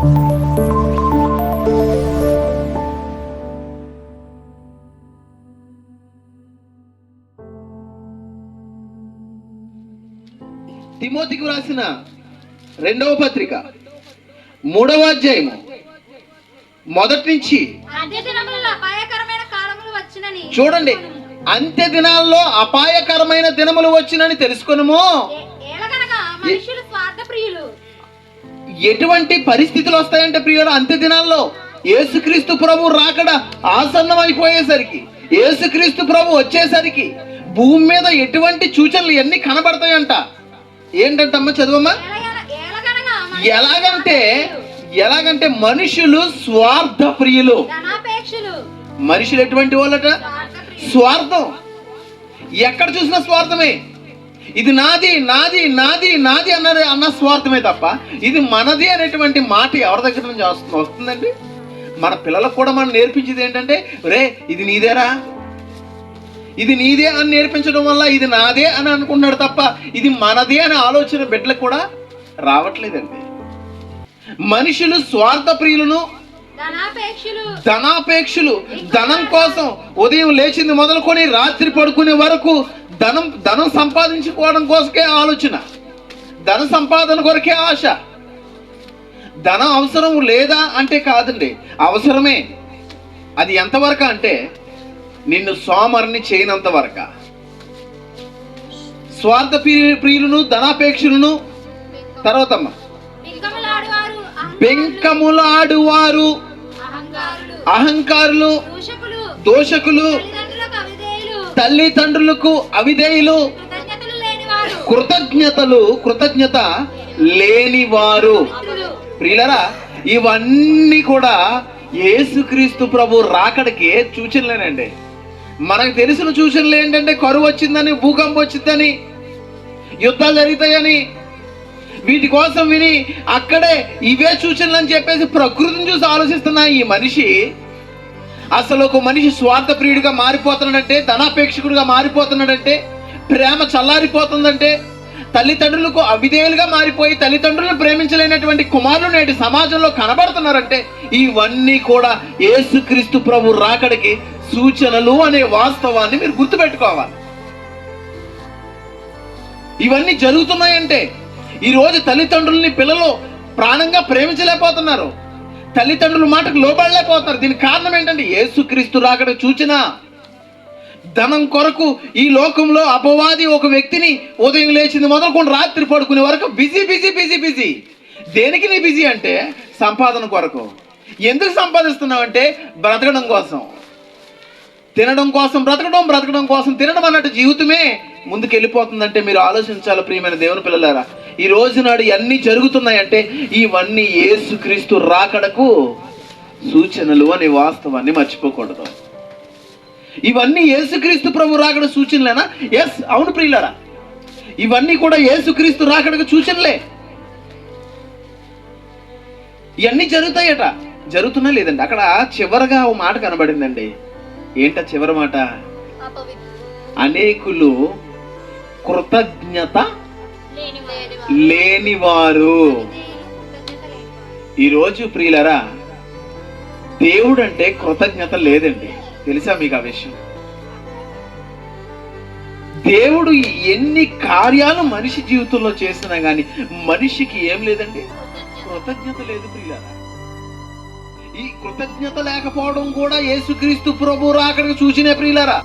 తిమోతికి రాసిన 2వ పత్రిక 3వ అధ్యాయము మొదటి నుంచి చూడండి. అంత్య దినాల్లో అపాయకరమైన దినములు వచ్చినని తెలుసుకొనుము. ఎటువంటి పరిస్థితులు వస్తాయంటే ప్రియులు, అంత్య దినాల్లో యేసుక్రీస్తు ప్రభు రాకడ ఆసన్నం అయిపోయేసరికి, యేసుక్రీస్తు ప్రభు వచ్చేసరికి భూమి మీద ఎటువంటి సూచనలు ఎన్ని కనబడతాయంట. ఏంటంటమ్మా, చదువమ్మా. ఎలాగంటే మనుషులు స్వార్థ ప్రియులు. మనుషులు ఎటువంటి వాళ్ళట? స్వార్థం. ఎక్కడ చూసినా స్వార్థమే. ఇది నాది నాది నాది నాది అన్న స్వార్థమే తప్ప ఇది మనది అనేటువంటి మాట ఎవరి దగ్గర నుంచి వస్తుందండి? మన పిల్లలకు కూడా మనం నేర్పించేది ఏంటంటే, రే ఇది నీదేరా, ఇది నీదే అని నేర్పించడం వల్ల ఇది నాదే అని అనుకున్నాడు తప్ప ఇది మనదే అనే ఆలోచన బిడ్డలకు కూడా రావట్లేదండి. మనుషులు స్వార్థ ప్రియులను, ధనాపేక్షలు. ధనం కోసం ఉదయం లేచింది మొదలుకొని రాత్రి పడుకునే వరకు ధనం సంపాదించుకోవడం కోసకే ఆలోచన, ధన సంపాదన కొరకే ఆశ. ధనం అవసరం లేదా అంటే కాదండి, అవసరమే. అది ఎంతవరకు అంటే నిన్ను సోమరిని చేయనంత వరకు. స్వార్థ ప్రియులను, ధనాపేక్షలను. తర్వాత బెంకములాడువారు, అహంకారులు, దోషకులు, తల్లిదండ్రులకు అవిధేయులు, కృతజ్ఞత లేనివారు. ప్రియులరా, ఇవన్నీ కూడా యేసుక్రీస్తు ప్రభు రాకడికి సూచనలేనండి. మనకు తెలిసిన సూచనలు ఏంటంటే, కరువు వచ్చిందని, భూకంపం వచ్చిందని, యుద్ధాలు జరుగుతాయని, వీటి కోసం విని అక్కడే ఇవే సూచనలు అని చెప్పేసి ప్రకృతిని చూసి ఆలోచిస్తున్న ఈ మనిషి అసలు ఒక మనిషి స్వార్థ ప్రియుడిగా మారిపోతున్నాడంటే, ధనాపేక్షకుడిగా మారిపోతున్నాడంటే, ప్రేమ చల్లారిపోతుందంటే, తల్లిదండ్రులకు అవిధేయులుగా మారిపోయి తల్లిదండ్రులను ప్రేమించలేనటువంటి కుమారులు నేటి సమాజంలో కనబడుతున్నారంటే ఇవన్నీ కూడా యేసుక్రీస్తు ప్రభు రాకడికి సూచనలు అనే వాస్తవాన్ని మీరు గుర్తుపెట్టుకోవాలి. ఇవన్నీ జరుగుతున్నాయంటే ఈరోజు తల్లిదండ్రుల్ని పిల్లలు ప్రాణంగా ప్రేమించలేకపోతున్నారు, తల్లిదండ్రుల మాటకు లోబడలేకపోతున్నారు. దీనికి కారణం ఏంటంటే యేసుక్రీస్తు రాకడ సూచన. ధనం కొరకు ఈ లోకంలో అపవాది ఒక వ్యక్తిని ఉదయం లేచింది మొదలుకొని రాత్రి పడుకునే వరకు బిజీ బిజీ బిజీ బిజీ. దేనికి నీ బిజీ అంటే సంపాదన కొరకు. ఎందుకు సంపాదిస్తున్నావంటే బ్రతకడం కోసం, తినడం కోసం బ్రతకడం, బ్రతకడం కోసం తినడం అన్నట్టు జీవితమే ముందుకు వెళ్ళిపోతుందంటే మీరు ఆలోచించాలి ప్రియమైన దేవుని పిల్లలారా. ఈ రోజు నాడు ఇవన్నీ జరుగుతున్నాయంటే ఇవన్నీ యేసుక్రీస్తు రాకడకు సూచనలు అనే వాస్తవాన్ని మర్చిపోకూడదు. ఇవన్నీ యేసుక్రీస్తు ప్రభు రాకడ సూచనలేనా? ఎస్, అవును ప్రియులారా, ఇవన్నీ కూడా యేసుక్రీస్తు రాకడకు సూచనలే. ఇవన్నీ జరుగుతాయట. జరుగుతున్నా లేదండి. అక్కడ చివరగా ఓ మాట కనబడిందండి. ఏంట చివరి మాట? అనేకులు కృతజ్ఞత లేనివారు. ఈరోజు ప్రియులరా, దేవుడు అంటే కృతజ్ఞత లేదండి. తెలుసా మీకు ఆ విషయం? దేవుడు ఎన్ని కార్యాలు మనిషి జీవితంలో చేసినా గానీ మనిషికి ఏం లేదండి, కృతజ్ఞత లేదు ప్రియులారా. ఈ కృతజ్ఞత లేకపోవడం కూడా యేసుక్రీస్తు ప్రభు రాకడికి సూచనే ప్రియులారా.